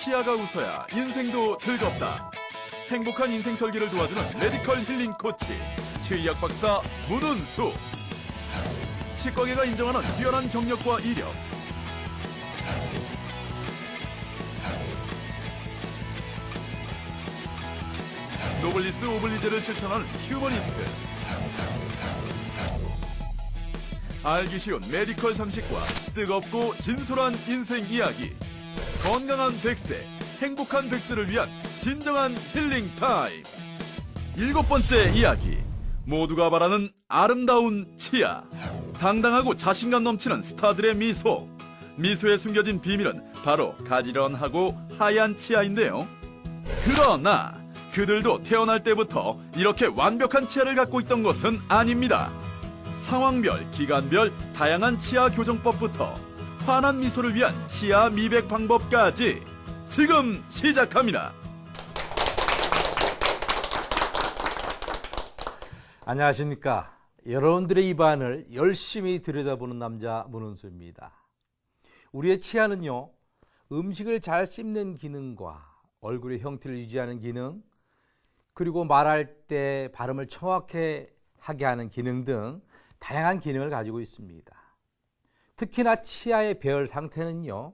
치아가 웃어야 인생도 즐겁다. 행복한 인생 설계를 도와주는 메디컬 힐링 코치 치의학 박사 문은수. 치과계가 인정하는 뛰어난 경력과 이력. 노블리스 오블리제를 실천하는 휴머니스트. 알기 쉬운 메디컬 상식과 뜨겁고 진솔한 인생 이야기. 건강한 100세, 행복한 100세를 위한 진정한 힐링 타임. 7번째 이야기. 모두가 바라는 아름다운 치아. 당당하고 자신감 넘치는 스타들의 미소. 미소에 숨겨진 비밀은 바로 가지런하고 하얀 치아인데요. 그러나 그들도 태어날 때부터 이렇게 완벽한 치아를 갖고 있던 것은 아닙니다. 상황별, 기간별 다양한 치아 교정법부터 환한 미소를 위한 치아 미백 방법까지 지금 시작합니다. 안녕하십니까. 여러분들의 입안을 열심히 들여다보는 남자 문은수입니다. 우리의 치아는요, 음식을 잘 씹는 기능과 얼굴의 형태를 유지하는 기능, 그리고 말할 때 발음을 정확하게 하게 하는 기능 등 다양한 기능을 가지고 있습니다. 특히나 치아의 배열 상태는요,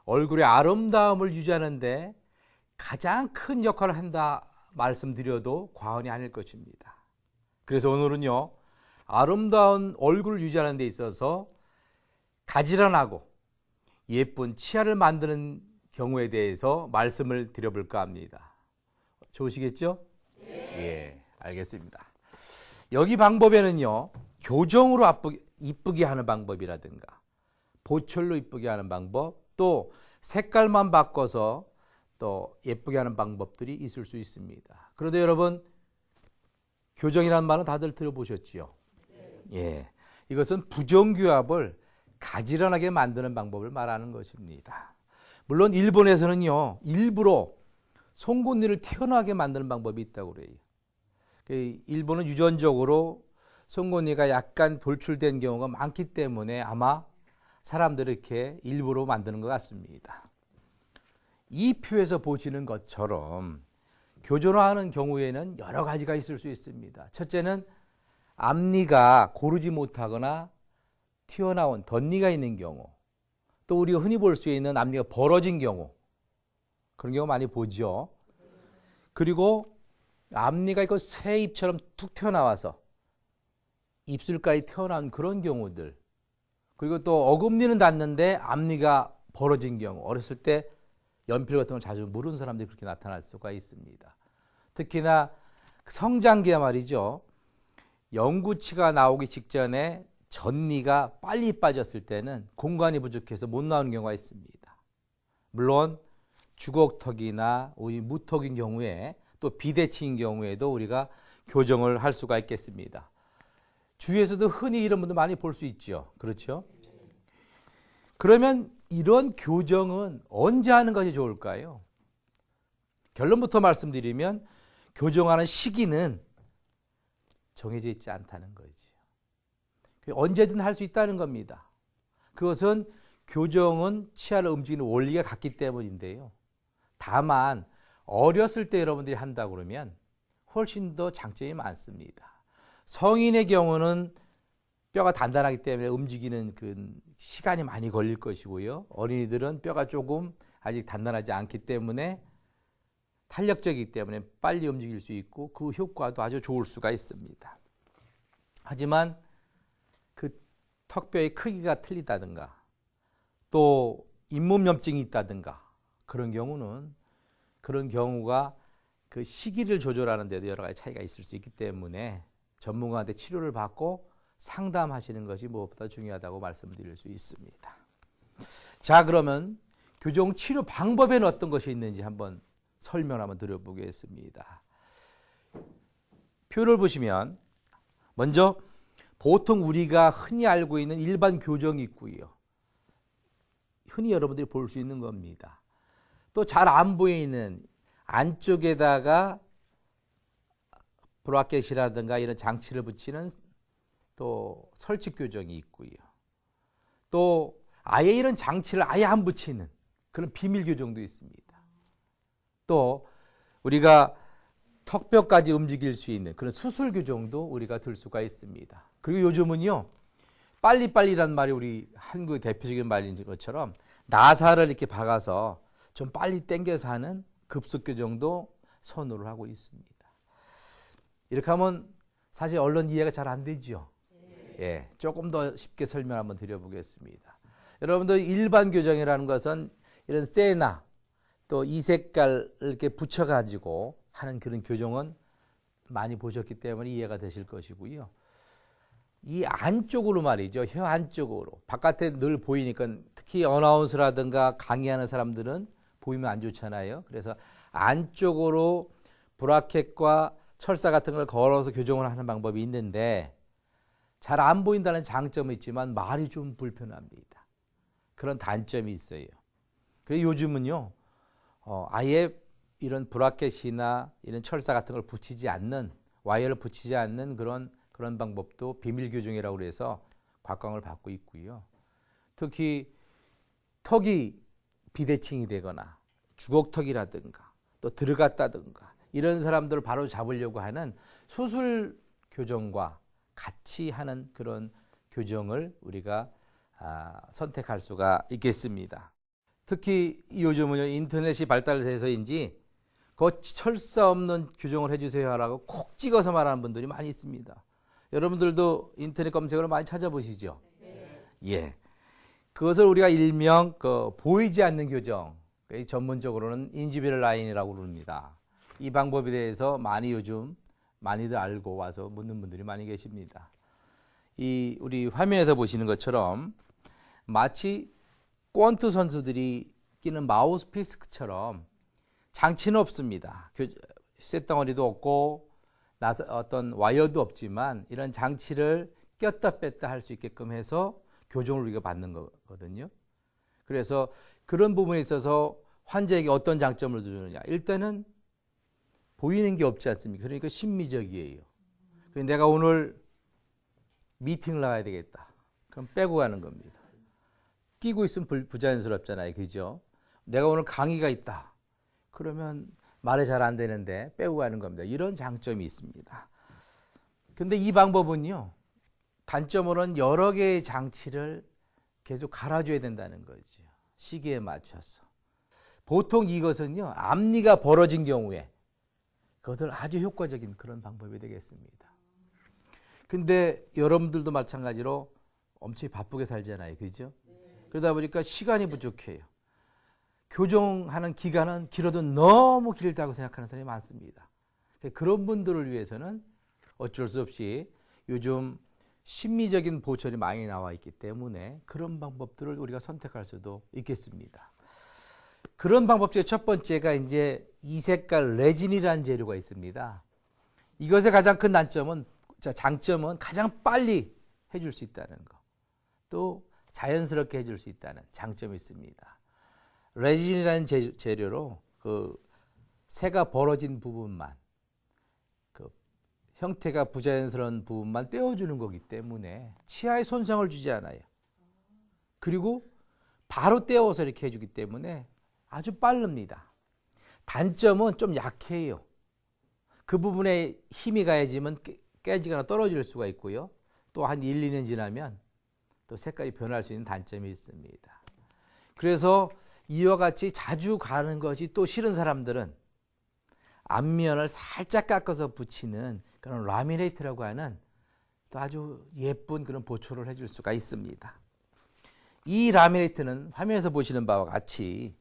얼굴의 아름다움을 유지하는 데 가장 큰 역할을 한다 말씀드려도 과언이 아닐 것입니다. 그래서 오늘은요, 아름다운 얼굴을 유지하는 데 있어서 가지런하고 예쁜 치아를 만드는 경우에 대해서 말씀을 드려볼까 합니다. 좋으시겠죠? 예, 알겠습니다. 여기 방법에는요, 교정으로 이쁘게 하는 방법이라든가 보철로 이쁘게 하는 방법, 또 색깔만 바꿔서 또 예쁘게 하는 방법들이 있을 수 있습니다. 그런데 여러분, 교정이라는 말은 다들 들어보셨지요? 예, 이것은 부정교합을 가지런하게 만드는 방법을 말하는 것입니다. 물론 일본에서는요, 일부러 송곳니를 튀어나오게 만드는 방법이 있다고 그래요. 일본은 유전적으로 송곳니가 약간 돌출된 경우가 많기 때문에 아마 사람들이 이렇게 일부러 만드는 것 같습니다. 이 표에서 보시는 것처럼 교정하는 경우에는 여러 가지가 있을 수 있습니다. 첫째는 앞니가 고르지 못하거나 튀어나온 덧니가 있는 경우, 또 우리가 흔히 볼 수 있는 앞니가 벌어진 경우, 그런 경우 많이 보죠. 그리고 앞니가 이거 새 입처럼 툭 튀어나와서 입술까지 튀어나온 그런 경우들, 그리고 또 어금니는 닿는데 앞니가 벌어진 경우, 어렸을 때 연필 같은 걸 자주 물은 사람들이 그렇게 나타날 수가 있습니다. 특히나 성장기야 말이죠. 영구치가 나오기 직전에 전니가 빨리 빠졌을 때는 공간이 부족해서 못 나오는 경우가 있습니다. 물론 주걱턱이나 무턱인 경우에 또 비대칭인 경우에도 우리가 교정을 할 수가 있겠습니다. 주위에서도 흔히 이런 분들 많이 볼 수 있죠. 그렇죠? 그러면 이런 교정은 언제 하는 것이 좋을까요? 결론부터 말씀드리면 교정하는 시기는 정해져 있지 않다는 거죠. 언제든 할 수 있다는 겁니다. 그것은 교정은 치아를 움직이는 원리가 같기 때문인데요. 다만 어렸을 때 여러분들이 한다 그러면 훨씬 더 장점이 많습니다. 성인의 경우는 뼈가 단단하기 때문에 움직이는 그 시간이 많이 걸릴 것이고요. 어린이들은 뼈가 조금 아직 단단하지 않기 때문에 탄력적이기 때문에 빨리 움직일 수 있고 그 효과도 아주 좋을 수가 있습니다. 하지만 그 턱뼈의 크기가 틀리다든가 또 잇몸염증이 있다든가 그런 경우가 그 시기를 조절하는 데도 여러 가지 차이가 있을 수 있기 때문에 전문가한테 치료를 받고 상담하시는 것이 무엇보다 중요하다고 말씀드릴 수 있습니다. 자, 그러면 교정 치료 방법에는 어떤 것이 있는지 한번 설명 한번 드려보겠습니다. 표를 보시면 먼저 보통 우리가 흔히 알고 있는 일반 교정이 있고요. 흔히 여러분들이 볼 수 있는 겁니다. 또 잘 안 보이는 안쪽에다가 브라켓이라든가 이런 장치를 붙이는 또 설치 교정이 있고요. 또 아예 이런 장치를 아예 안 붙이는 그런 비밀 교정도 있습니다. 또 우리가 턱뼈까지 움직일 수 있는 그런 수술 교정도 우리가 들 수가 있습니다. 그리고 요즘은요, 빨리빨리란 말이 우리 한국의 대표적인 말인 것처럼 나사를 이렇게 박아서 좀 빨리 당겨서 하는 급속 교정도 선호를 하고 있습니다. 이렇게 하면 사실 언론 이해가 잘 안 되죠. 예, 조금 더 쉽게 설명 한번 드려보겠습니다. 여러분들 일반 교정이라는 것은 이런 세나 또 이색깔 이렇게 붙여가지고 하는 그런 교정은 많이 보셨기 때문에 이해가 되실 것이고요. 이 안쪽으로 말이죠. 혀 안쪽으로. 바깥에 늘 보이니까 특히 어나운서라든가 강의하는 사람들은 보이면 안 좋잖아요. 그래서 안쪽으로 브라켓과 철사 같은 걸 걸어서 교정을 하는 방법이 있는데 잘 안 보인다는 장점이 있지만 말이 좀 불편합니다. 그런 단점이 있어요. 그래서 요즘은요, 아예 이런 브라켓이나 이런 철사 같은 걸 붙이지 않는, 와이어를 붙이지 않는 그런 방법도 비밀 교정이라고 해서 곽광을 받고 있고요. 특히 턱이 비대칭이 되거나 주걱턱이라든가 또 들어갔다든가 이런 사람들을 바로 잡으려고 하는 수술 교정과 같이 하는 그런 교정을 우리가 선택할 수가 있겠습니다. 특히 요즘은 인터넷이 발달돼서인지 그 철사 없는 교정을 해주세요 하라고 콕 찍어서 말하는 분들이 많이 있습니다. 여러분들도 인터넷 검색으로 많이 찾아보시죠? 네. 예. 그것을 우리가 일명 보이지 않는 교정, 전문적으로는 인지비럴 라인이라고 부릅니다. 이 방법에 대해서 요즘 많이들 알고 와서 묻는 분들이 많이 계십니다. 우리 화면에서 보시는 것처럼 마치 권투 선수들이 끼는 마우스피스처럼 장치는 없습니다. 쇳덩어리도 없고 어떤 와이어도 없지만 이런 장치를 꼈다 뺐다 할 수 있게끔 해서 교정을 우리가 받는 거거든요. 그래서 그런 부분에 있어서 환자에게 어떤 장점을 주느냐. 일단은 보이는 게 없지 않습니까? 그러니까 심미적이에요. 내가 오늘 미팅을 나가야 되겠다. 그럼 빼고 가는 겁니다. 끼고 있으면 부자연스럽잖아요. 그죠? 내가 오늘 강의가 있다. 그러면 말이 잘 안 되는데 빼고 가는 겁니다. 이런 장점이 있습니다. 근데 이 방법은요, 단점으로는 여러 개의 장치를 계속 갈아줘야 된다는 거죠. 시기에 맞춰서. 보통 이것은요, 앞니가 벌어진 경우에 그것을 아주 효과적인 그런 방법이 되겠습니다. 근데 여러분들도 마찬가지로 엄청 바쁘게 살잖아요. 그죠? 그러다 보니까 시간이 부족해요. 교정하는 기간은 길어도 너무 길다고 생각하는 사람이 많습니다. 그런 분들을 위해서는 어쩔 수 없이 요즘 심미적인 보철이 많이 나와 있기 때문에 그런 방법들을 우리가 선택할 수도 있겠습니다. 그런 방법 중에 첫 번째가 이제 이색깔 레진이라는 재료가 있습니다. 이것의 가장 큰 장점은 가장 빨리 해줄 수 있다는 거. 또 자연스럽게 해줄 수 있다는 장점이 있습니다. 레진이라는 재료로 새가 벌어진 부분만, 형태가 부자연스러운 부분만 떼어주는 거기 때문에 치아에 손상을 주지 않아요. 그리고 바로 떼어서 이렇게 해주기 때문에 아주 빠릅니다. 단점은 좀 약해요. 그 부분에 힘이 가해지면 깨지거나 떨어질 수가 있고요. 또 한 1, 2년 지나면 또 색깔이 변할 수 있는 단점이 있습니다. 그래서 이와 같이 자주 가는 것이 또 싫은 사람들은 앞면을 살짝 깎아서 붙이는 그런 라미네이트라고 하는 또 아주 예쁜 그런 보초를 해줄 수가 있습니다. 이 라미네이트는 화면에서 보시는 바와 같이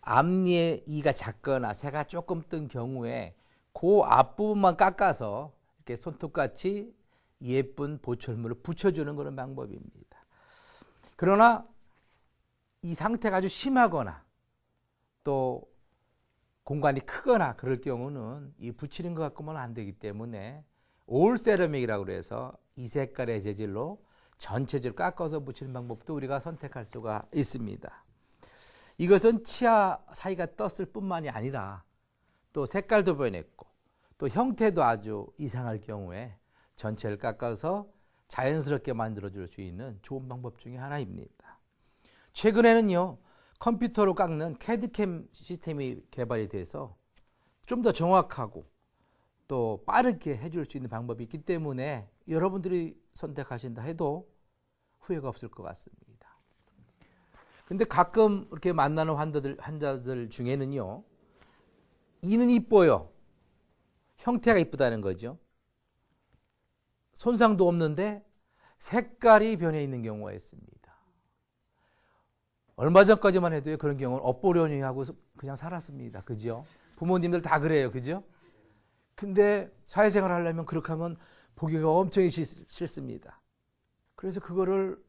앞니의 이가 작거나 새가 조금 뜬 경우에 그 앞부분만 깎아서 이렇게 손톱같이 예쁜 보철물을 붙여주는 그런 방법입니다. 그러나 이 상태가 아주 심하거나 또 공간이 크거나 그럴 경우는 이 붙이는 것 갖고는 안 되기 때문에 올 세라믹이라고 해서 이 색깔의 재질로 전체적으로 깎아서 붙이는 방법도 우리가 선택할 수가 있습니다. 이것은 치아 사이가 떴을 뿐만이 아니라 또 색깔도 변했고 또 형태도 아주 이상할 경우에 전체를 깎아서 자연스럽게 만들어줄 수 있는 좋은 방법 중에 하나입니다. 최근에는요, 컴퓨터로 깎는 캐드캠 시스템이 개발이 돼서 좀 더 정확하고 또 빠르게 해줄 수 있는 방법이 있기 때문에 여러분들이 선택하신다 해도 후회가 없을 것 같습니다. 근데 가끔 이렇게 만나는 환자들 중에는요, 이는 이뻐요. 형태가 이쁘다는 거죠. 손상도 없는데 색깔이 변해 있는 경우가 있습니다. 얼마 전까지만 해도 그런 경우는 엇보려니 하고 그냥 살았습니다. 그죠? 부모님들 다 그래요. 그죠? 근데 사회생활 하려면 그렇게 하면 보기가 엄청 싫습니다. 그래서 그거를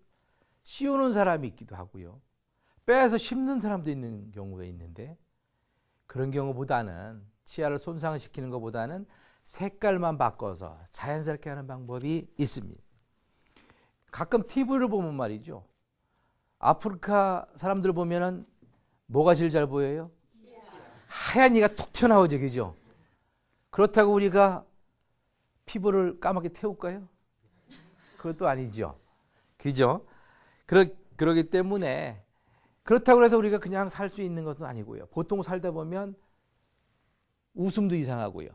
씌우는 사람이 있기도 하고요. 빼서 심는 사람도 있는 경우가 있는데, 그런 경우보다는 치아를 손상시키는 것보다는 색깔만 바꿔서 자연스럽게 하는 방법이 있습니다. 가끔 TV를 보면 말이죠. 아프리카 사람들 보면은 뭐가 제일 잘 보여요? 하얀 이가 톡 튀어나오죠. 그죠? 그렇다고 우리가 피부를 까맣게 태울까요? 그것도 아니죠. 그죠? 그러기 때문에 그렇다고 해서 우리가 그냥 살 수 있는 것은 아니고요. 보통 살다 보면 웃음도 이상하고요.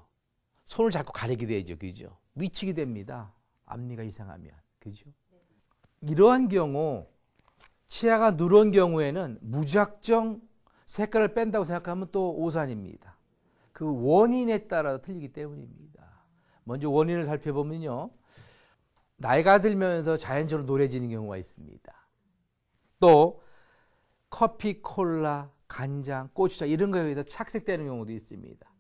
손을 자꾸 가리게 되죠. 그죠? 미치게 됩니다. 앞니가 이상하면. 그죠? 이러한 경우, 치아가 누런 경우에는 무작정 색깔을 뺀다고 생각하면 또 오산입니다. 그 원인에 따라 틀리기 때문입니다. 먼저 원인을 살펴보면요, 나이가 들면서 자연적으로 노래지는 경우가 있습니다. 또 커피, 콜라, 간장, 고추장 이런 거에 의해서 착색되는 경우도 있습니다.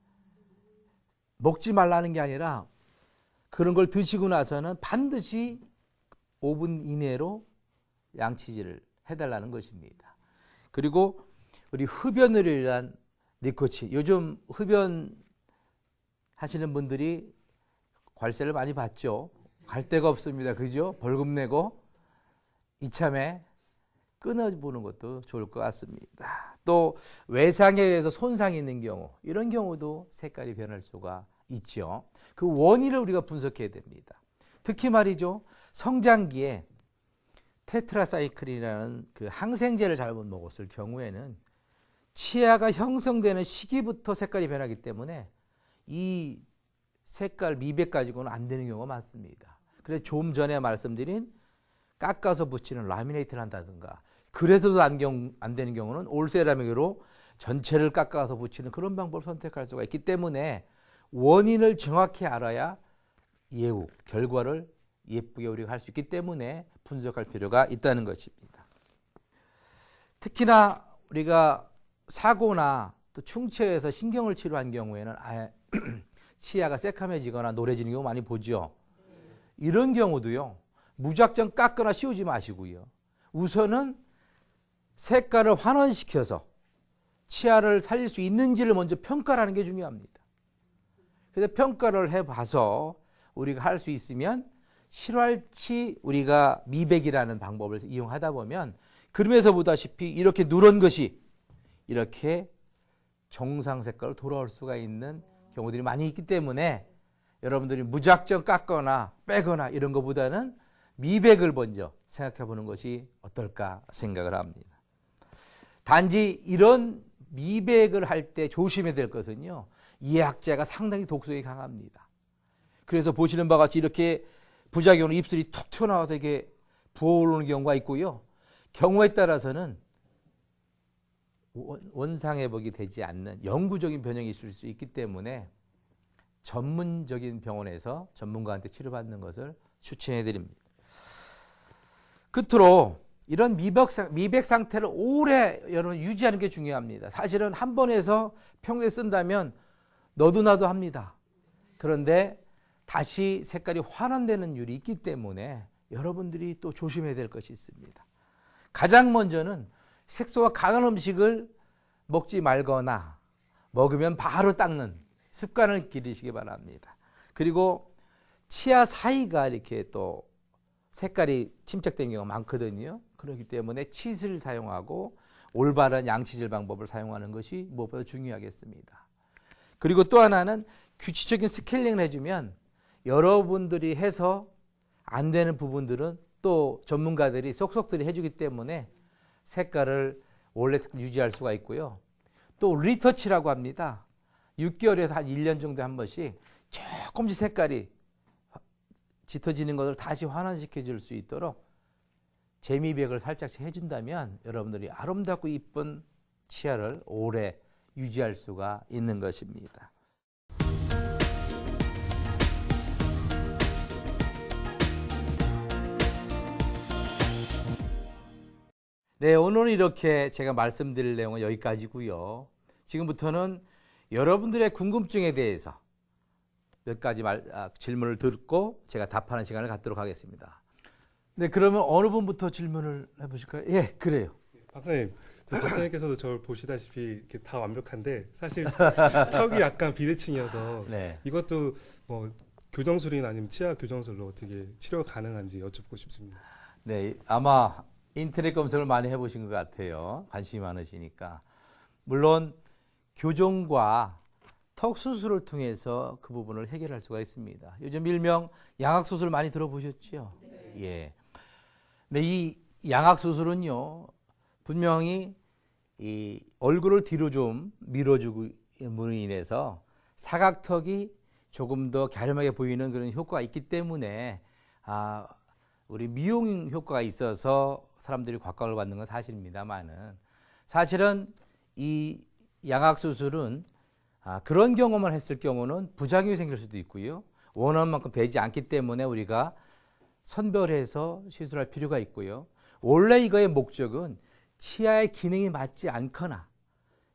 먹지 말라는 게 아니라 그런 걸 드시고 나서는 반드시 5분 이내로 양치질을 해달라는 것입니다. 그리고 우리 흡연으로 니코틴, 요즘 흡연 하시는 분들이 관세를 많이 받죠. 갈 데가 없습니다. 그죠? 벌금 내고 이참에 끊어보는 것도 좋을 것 같습니다. 또 외상에 의해서 손상이 있는 경우, 이런 경우도 색깔이 변할 수가 있죠. 그 원인을 우리가 분석해야 됩니다. 특히 말이죠, 성장기에 테트라사이클이라는 그 항생제를 잘못 먹었을 경우에는 치아가 형성되는 시기부터 색깔이 변하기 때문에 이 색깔 미백 가지고는 안 되는 경우가 많습니다. 그래서 좀 전에 말씀드린 깎아서 붙이는 라미네이트를 한다든가, 그래도 안 되는 경우는 올세라믹으로 전체를 깎아서 붙이는 그런 방법을 선택할 수가 있기 때문에 원인을 정확히 알아야 결과를 예쁘게 우리가 할 수 있기 때문에 분석할 필요가 있다는 것입니다. 특히나 우리가 사고나 또 충치에서 신경을 치료한 경우에는 치아가 새카매지거나 노래지는 경우 많이 보죠. 이런 경우도요, 무작정 깎거나 씌우지 마시고요, 우선은 색깔을 환원시켜서 치아를 살릴 수 있는지를 먼저 평가를 하는 게 중요합니다. 그래서 평가를 해봐서 우리가 할 수 있으면 실활치 우리가 미백이라는 방법을 이용하다 보면, 그림에서 보다시피 이렇게 누런 것이 이렇게 정상 색깔로 돌아올 수가 있는 경우들이 많이 있기 때문에 여러분들이 무작정 깎거나 빼거나 이런 것보다는 미백을 먼저 생각해 보는 것이 어떨까 생각을 합니다. 단지 이런 미백을 할 때 조심해야 될 것은요, 이 약재가 상당히 독성이 강합니다. 그래서 보시는 바와 같이 이렇게 부작용으로 입술이 툭 튀어나와서 이게 부어오르는 경우가 있고요, 경우에 따라서는 원상회복이 되지 않는 영구적인 변형이 있을 수 있기 때문에 전문적인 병원에서 전문가한테 치료받는 것을 추천해 드립니다. 끝으로 이런 미백 상태를 오래 여러분 유지하는 게 중요합니다. 사실은 한 번에서 평소에 쓴다면 너도 나도 합니다. 그런데 다시 색깔이 환원되는 율이 있기 때문에 여러분들이 또 조심해야 될 것이 있습니다. 가장 먼저는 색소가 강한 음식을 먹지 말거나 먹으면 바로 닦는 습관을 기르시기 바랍니다. 그리고 치아 사이가 이렇게 또 색깔이 침착된 경우가 많거든요. 그렇기 때문에 칫을 사용하고 올바른 양치질 방법을 사용하는 것이 무엇보다 중요하겠습니다. 그리고 또 하나는 규칙적인 스케일링을 해주면 여러분들이 해서 안 되는 부분들은 또 전문가들이 속속들이 해주기 때문에 색깔을 원래 유지할 수가 있고요. 또 리터치라고 합니다. 6개월에서 한 1년 정도에 한 번씩 조금씩 색깔이 짙어지는 것을 다시 환원시켜 줄 수 있도록 재미백을 살짝 해준다면 여러분들이 아름답고 이쁜 치아를 오래 유지할 수가 있는 것입니다. 네, 오늘은 이렇게 제가 말씀드릴 내용은 여기까지고요. 지금부터는 여러분들의 궁금증에 대해서 몇 가지 질문을 듣고 제가 답하는 시간을 갖도록 하겠습니다. 네, 그러면 어느 분부터 질문을 해보실까요? 예, 그래요. 박사님, 박사님께서도 저를 보시다시피 이렇게 다 완벽한데 사실 턱이 약간 비대칭이어서 네. 이것도 뭐 교정술이나 아니면 치아 교정술로 어떻게 치료 가능한지 여쭙고 싶습니다. 네, 아마 인터넷 검색을 많이 해보신 것 같아요. 관심이 많으시니까. 물론 교정과 턱 수술을 통해서 그 부분을 해결할 수가 있습니다. 요즘 일명 양악 수술 많이 들어보셨죠? 네. 예. 근데 이 양악 수술은요, 분명히 이 얼굴을 뒤로 좀 밀어주므로 인해서 사각턱이 조금 더 갸름하게 보이는 그런 효과가 있기 때문에 우리 미용 효과가 있어서 사람들이 곽광을 받는 건 사실입니다만은 사실은 이 양악 수술은 그런 경험을 했을 경우는 부작용이 생길 수도 있고요. 원하는 만큼 되지 않기 때문에 우리가 선별해서 시술할 필요가 있고요. 원래 이거의 목적은 치아의 기능이 맞지 않거나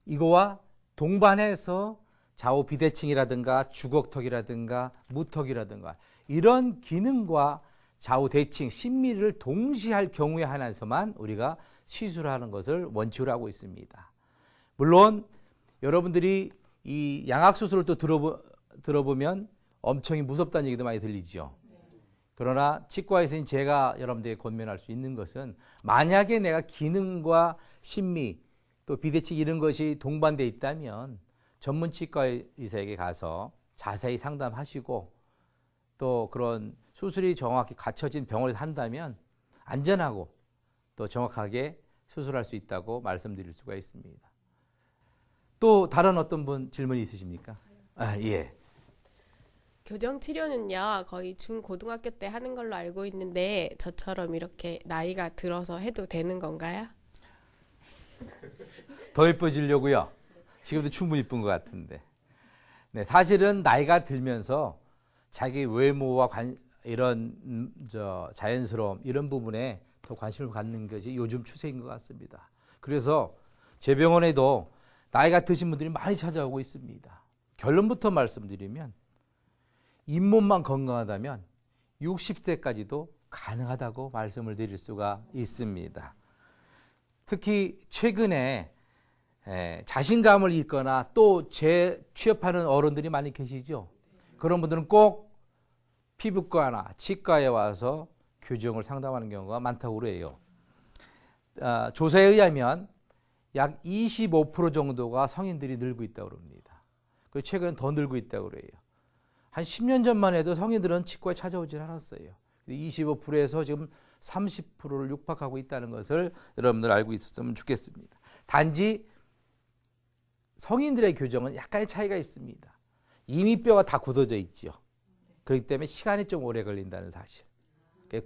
이거와 동반해서 좌우 비대칭이라든가 주걱턱이라든가 무턱이라든가 이런 기능과 좌우 대칭, 심미를 동시에 할 경우에 한해서만 우리가 시술하는 것을 원칙으로 하고 있습니다. 물론 여러분들이 이 양악 수술을 또 들어보면 엄청 무섭다는 얘기도 많이 들리죠. 그러나 치과에서는 제가 여러분들에게 권면할 수 있는 것은 만약에 내가 기능과 심미 또 비대칭 이런 것이 동반되어 있다면 전문 치과 의사에게 가서 자세히 상담하시고 또 그런 수술이 정확히 갖춰진 병원에서 한다면 안전하고 또 정확하게 수술할 수 있다고 말씀드릴 수가 있습니다. 또 다른 어떤 분 질문이 있으십니까? 예. 교정 치료는요, 거의 중고등학교 때 하는 걸로 알고 있는데 저처럼 이렇게 나이가 들어서 해도 되는 건가요? 더 예뻐지려고요? 지금도 충분히 이쁜 것 같은데. 네, 사실은 나이가 들면서 자기 외모와 이런 자연스러움 이런 부분에 더 관심을 갖는 것이 요즘 추세인 것 같습니다. 그래서 제 병원에도 나이가 드신 분들이 많이 찾아오고 있습니다. 결론부터 말씀드리면 잇몸만 건강하다면 60세까지도 가능하다고 말씀을 드릴 수가 있습니다. 특히 최근에 자신감을 잃거나 또 재취업하는 어른들이 많이 계시죠. 그런 분들은 꼭 피부과나 치과에 와서 교정을 상담하는 경우가 많다고 그래요. 조사에 의하면 약 25% 정도가 성인들이 늘고 있다고 합니다. 그리고 최근에 더 늘고 있다고 그래요. 한 10년 전만 해도 성인들은 치과에 찾아오질 않았어요. 25%에서 지금 30%를 육박하고 있다는 것을 여러분들 알고 있었으면 좋겠습니다. 단지 성인들의 교정은 약간의 차이가 있습니다. 이미 뼈가 다 굳어져 있죠. 그렇기 때문에 시간이 좀 오래 걸린다는 사실.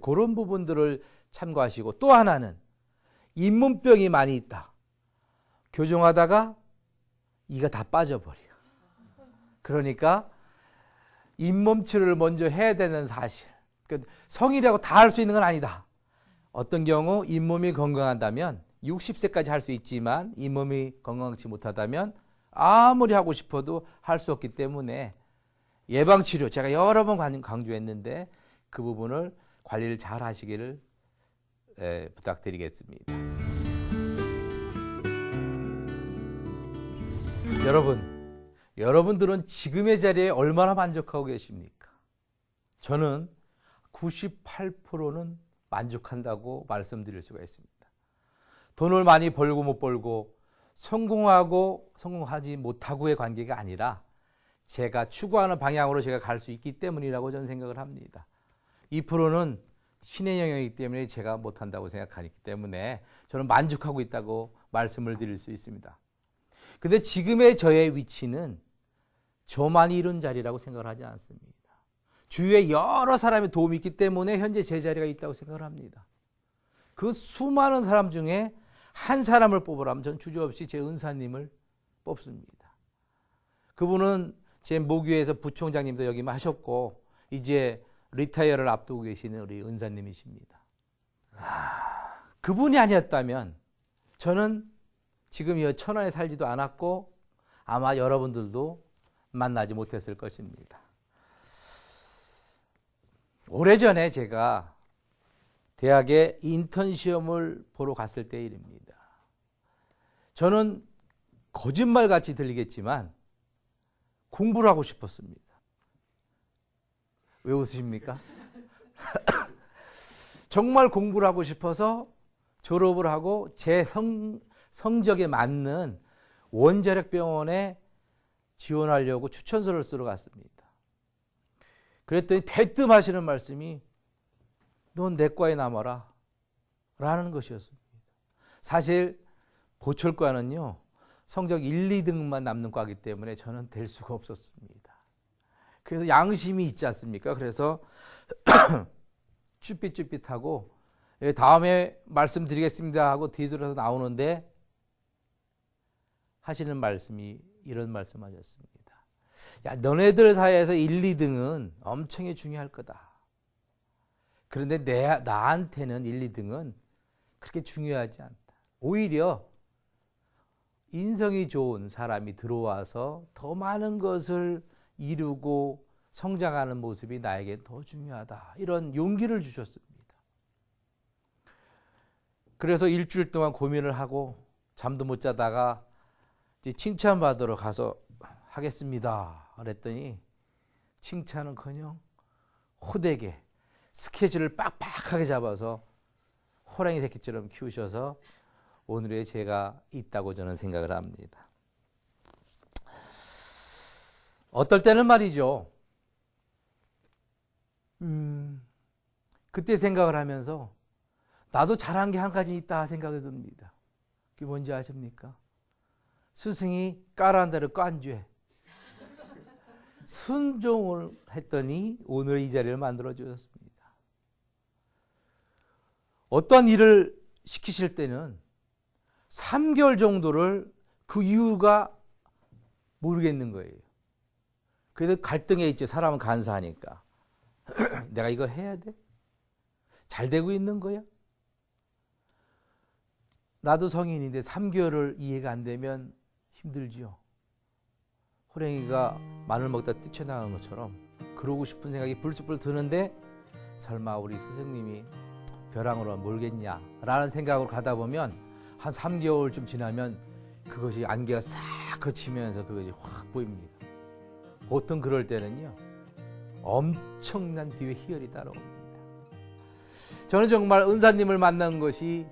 그런 부분들을 참고하시고 또 하나는 잇몸병이 많이 있다. 교정하다가 이가 다 빠져버려. 그러니까 잇몸 치료를 먼저 해야 되는 사실. 성인이라고 다 할 수 있는 건 아니다. 어떤 경우 잇몸이 건강하다면 60세까지 할 수 있지만 잇몸이 건강하지 못하다면 아무리 하고 싶어도 할 수 없기 때문에 예방치료 제가 여러 번 강조했는데 그 부분을 관리를 잘 하시기를 부탁드리겠습니다. 여러분들은 지금의 자리에 얼마나 만족하고 계십니까? 저는 98%는 만족한다고 말씀드릴 수가 있습니다. 돈을 많이 벌고 못 벌고 성공하고 성공하지 못하고의 관계가 아니라 제가 추구하는 방향으로 제가 갈 수 있기 때문이라고 저는 생각을 합니다. 2%는 신의 영역이기 때문에 제가 못한다고 생각하기 때문에 저는 만족하고 있다고 말씀을 드릴 수 있습니다. 근데 지금의 저의 위치는 저만이 이룬 자리라고 생각을 하지 않습니다. 주위에 여러 사람의 도움이 있기 때문에 현재 제 자리가 있다고 생각을 합니다. 그 수많은 사람 중에 한 사람을 뽑으라면 전 주저없이 제 은사님을 뽑습니다. 그분은 제 모교에서 부총장님도 역임하셨고 이제 리타이어를 앞두고 계시는 우리 은사님이십니다. 그분이 아니었다면 저는 지금 이 천안에 살지도 않았고 아마 여러분들도 만나지 못했을 것입니다. 오래전에 제가 대학에 인턴 시험을 보러 갔을 때 일입니다. 저는 거짓말같이 들리겠지만 공부를 하고 싶었습니다. 왜 웃으십니까? 정말 공부를 하고 싶어서 졸업을 하고 제 성적에 맞는 원자력병원에 지원하려고 추천서를 쓰러 갔습니다. 그랬더니 대뜸 하시는 말씀이 넌 내과에 남아라 라는 것이었습니다. 사실 보철과는요 성적 1, 2등만 남는 과이기 때문에 저는 될 수가 없었습니다. 그래서 양심이 있지 않습니까? 그래서 쭈삣쭈삣하고 다음에 말씀드리겠습니다 하고 뒤돌아서 나오는데 하시는 말씀이 이런 말씀하셨습니다. 야, 너네들 사이에서 1, 2등은 엄청나게 중요할 거다. 그런데 나한테는 1, 2등은 그렇게 중요하지 않다. 오히려 인성이 좋은 사람이 들어와서 더 많은 것을 이루고 성장하는 모습이 나에게 더 중요하다. 이런 용기를 주셨습니다. 그래서 일주일 동안 고민을 하고 잠도 못 자다가 이제 칭찬받으러 가서 하겠습니다. 그랬더니 칭찬은커녕 호되게 스케줄을 빡빡하게 잡아서 호랑이 새끼처럼 키우셔서 오늘의 제가 있다고 저는 생각을 합니다. 어떨 때는 말이죠. 그때 생각을 하면서 나도 잘한 게 한 가지 있다 생각이 듭니다. 그게 뭔지 아십니까? 스승이 까라한 대로 깐죄. 순종을 했더니 오늘 이 자리를 만들어 주셨습니다. 어떤 일을 시키실 때는 3개월 정도를 그 이유가 모르겠는 거예요. 그래서 갈등에 있죠. 사람은 간사하니까. 내가 이거 해야 돼? 잘 되고 있는 거야? 나도 성인인데 3개월을 이해가 안 되면 힘들죠. 호랭이가 마늘 먹다 뛰쳐나간 것처럼 그러고 싶은 생각이 불쑥불 드는데 설마 우리 스승님이 벼랑으로 몰겠냐 라는 생각으로 가다 보면 한 3개월쯤 지나면 그것이 안개가 싹 거치면서 그것이 확 보입니다. 보통 그럴 때는요 엄청난 뒤에 희열이 따라옵니다. 저는 정말 은사님을 만난 것이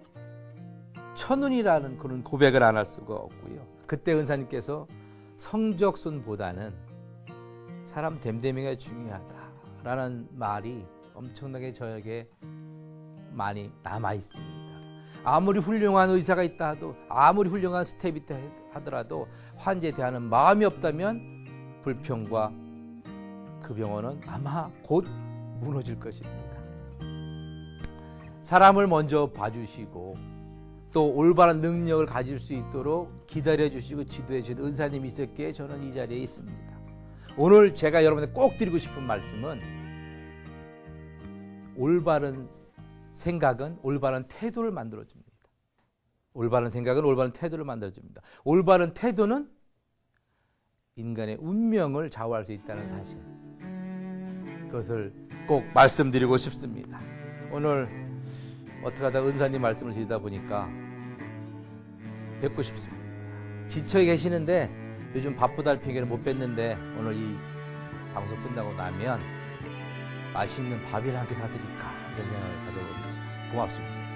천운이라는 그런 고백을 안 할 수가 없고요. 그때 은사님께서 성적순보다는 사람 됨됨이가 중요하다라는 말이 엄청나게 저에게 많이 남아 있습니다. 아무리 훌륭한 의사가 있다 하도 아무리 훌륭한 스텝이 있다 하더라도 환자에 대하는 마음이 없다면 불평과 그 병원은 아마 곧 무너질 것입니다. 사람을 먼저 봐주시고 또 올바른 능력을 가질 수 있도록 기다려주시고 지도해 주신 은사님이 있었기에 저는 이 자리에 있습니다. 오늘 제가 여러분에게 꼭 드리고 싶은 말씀은 올바른 생각은 올바른 태도를 만들어줍니다. 올바른 생각은 올바른 태도를 만들어줍니다. 올바른 태도는 인간의 운명을 좌우할 수 있다는 사실. 그것을 꼭 말씀드리고 싶습니다. 오늘 어떻게 하다 은사님 말씀을 드리다 보니까 뵙고 싶습니다. 지쳐 계시는데 요즘 바쁘다 할 핑계는 못 뵀는데 오늘 이 방송 끝나고 나면 맛있는 밥이나 한 끼 사드릴까 이런 생각을 가져봅니다. 고맙습니다.